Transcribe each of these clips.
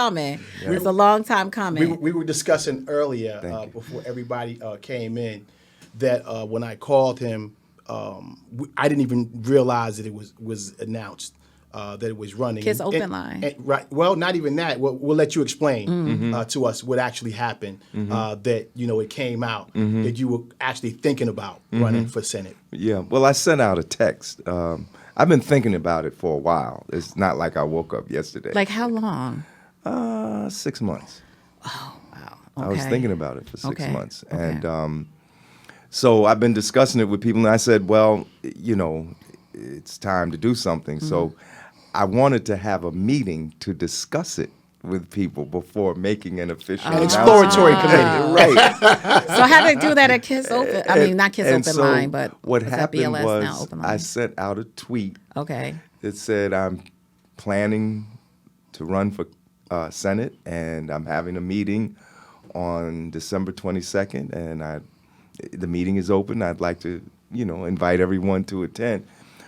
coming. Yeah. It's a long time coming. We were discussing earlier before everybody came in that when I called him, I didn't even realize that it was announced that it was running. Kiss Open Line. Right. Well, not even that. We'll let you explain to us what actually happened. That it came out that you were actually thinking about running for Senate. Yeah. Well, I sent out a text. I've been thinking about it for a while. It's not like I woke up yesterday. Like how long? 6 months. Oh, wow. Okay. I was thinking about it for 6 Okay. months. Okay. And so I've been discussing it with people, and I said, well, it's time to do something. So I wanted to have a meeting to discuss it with people before making an official An exploratory announcement. committee. Right. So how did they do that at Kiss Open? I mean, not Kiss And Open so Line, but what was that happened BLS was now Open Line? I sent out a tweet Okay. that said I'm planning to run for Senate, and I'm having a meeting on December 22nd, and the meeting is open. I'd like to, invite everyone to attend.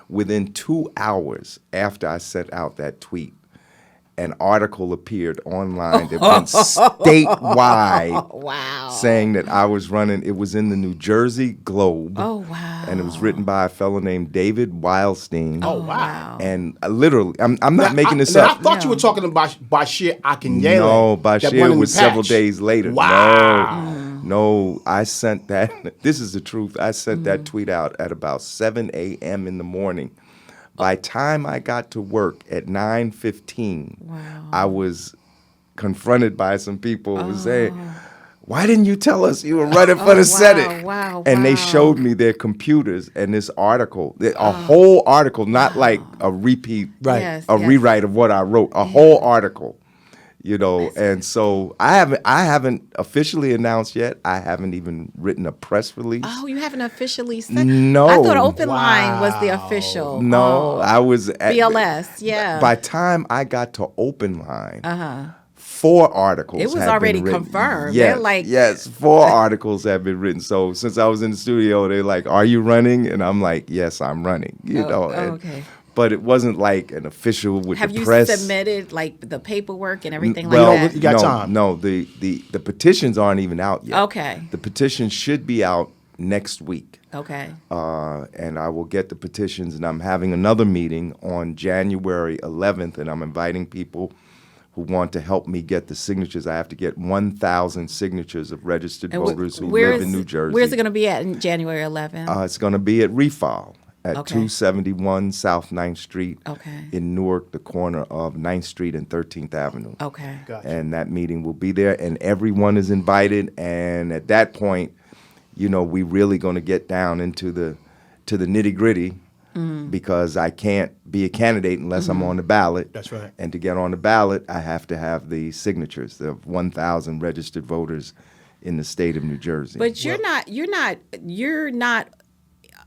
Within 2 hours after I sent out that tweet, an article appeared online that went statewide Wow. saying that I was running. It was in the New Jersey Globe. Oh, wow. And it was written by a fellow named David Wildstein. Oh, wow. And literally, I'm not making this up. I thought you were talking about Bashir Akinyele. No, that won Bashir in was the patch. several days later. Wow. No, I sent that. This is the truth. I sent that tweet out at about 7 a.m. in the morning. By time I got to work at 9:15, I was confronted by some people who was saying, why didn't you tell us you were running for the Senate? Wow, and they showed me their computers and this article, a whole article, not like a repeat, Right. Yes, a yes. rewrite of what I wrote, a whole article. And so I haven't officially announced yet. I haven't even written a press release. Oh, you haven't officially said? No. I thought Open Line was the official. No, I was at BLS, yeah. By time I got to Open Line, 4 articles. It was had already been written. confirmed. Yes, They're like- yes, 4 articles have been written. So since I was in the studio, they're like, "Are you running?" And I'm like, "Yes, I'm running." Okay. But it wasn't like an official with Have the you press. submitted like the paperwork and everything Well, like that? you got no, time. No, the petitions aren't even out yet. Okay. The petitions should be out next week. Okay. And I will get the petitions, and I'm having another meeting on January 11th, and I'm inviting people who want to help me get the signatures. I have to get 1,000 signatures of registered voters who live in New Jersey. Where's it going to be at in January 11th? It's going to be at Refile at Okay. 271 South 9th Street Okay. in Newark, the corner of 9th Street and 13th Avenue. Okay. Gotcha. And that meeting will be there, and everyone is invited. And at that point, we really going to get down into the nitty gritty, because I can't be a candidate unless I'm on the ballot. That's right. And to get on the ballot, I have to have the signatures of 1,000 registered voters in the state of New Jersey. But you're not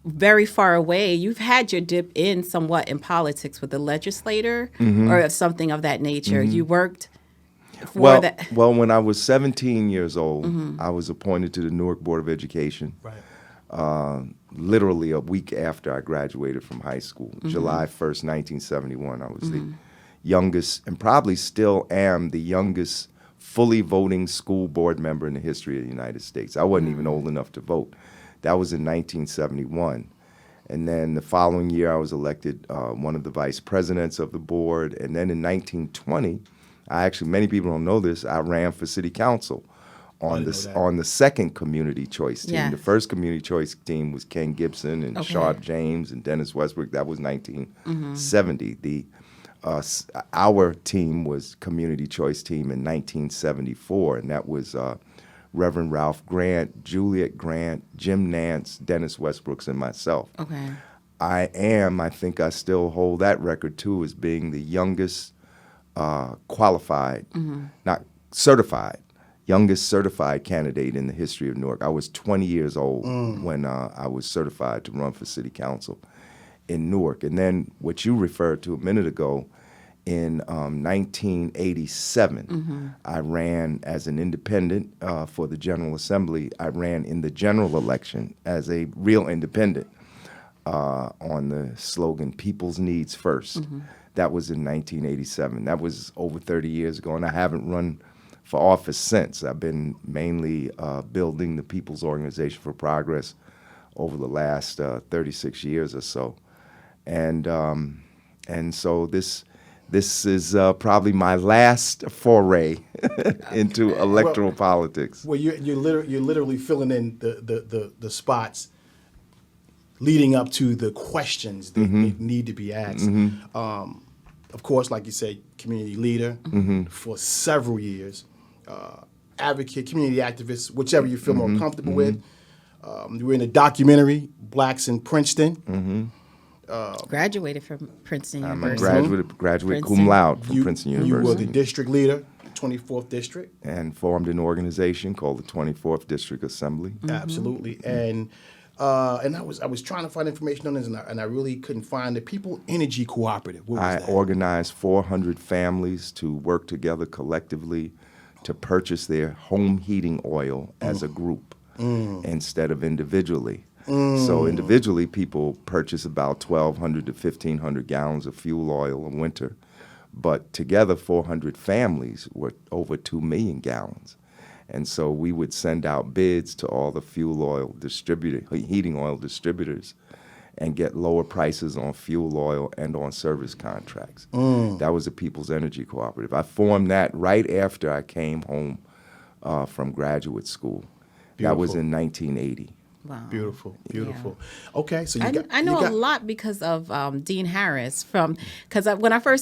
very far away. You've had your dip in somewhat in politics with the legislator or something of that nature. You worked for that. Well, when I was 17 years old, I was appointed to the Newark Board of Education. Right. Literally a week after I graduated from high school, July 1st, 1971. I was the youngest, and probably still am the youngest fully voting school board member in the history of the United States. I wasn't even old enough to vote. That was in 1971. And then the following year, I was elected one of the vice presidents of the board. And then in 1920, many people don't know this, I ran for city council on the second community choice team. Yes. The first community choice team was Ken Gibson and Sharp James and Dennis Westbrook. That was 1970. Our team was community choice team in 1974, and that was Reverend Ralph Grant, Juliet Grant, Jim Nance, Dennis Westbrooks, and myself. Okay. I think I still hold that record too, as being the youngest qualified, not certified, youngest certified candidate in the history of Newark. I was 20 years old when I was certified to run for city council in Newark. And then what you referred to a minute ago, in 1987, I ran as an independent for the General Assembly. I ran in the general election as a real independent on the slogan, People's Needs First. That was in 1987. That was over 30 years ago, and I haven't run for office since. I've been mainly building the People's Organization for Progress over the last 36 years or so. And so this is probably my last foray into electoral politics. Well, you're literally filling in the spots leading up to the questions that need to be asked. Of course, like you said, community leader for several years, advocate, community activist, whichever you feel more comfortable with. You were in a documentary, Blacks in Princeton. Graduated from Princeton I'm a University. graduate cum laude from Princeton You were University. the district leader, 24th district. And formed an organization called the 24th District Assembly. Absolutely. And I was trying to find information on this, and I really couldn't find it. People Energy Cooperative. What was I that? organized 400 families to work together collectively to purchase their home heating oil as a group instead of individually. So individually, people purchase about 1,200 to 1,500 gallons of fuel oil in winter. But together, 400 families were over 2 million gallons. And so we would send out bids to all the heating oil distributors, and get lower prices on fuel oil and on service contracts. That was the People's Energy Cooperative. I formed that right after I came home from graduate school. That was in 1980. Wow. Beautiful. Yeah. Okay, so I know a lot because of Dean Harris because when I first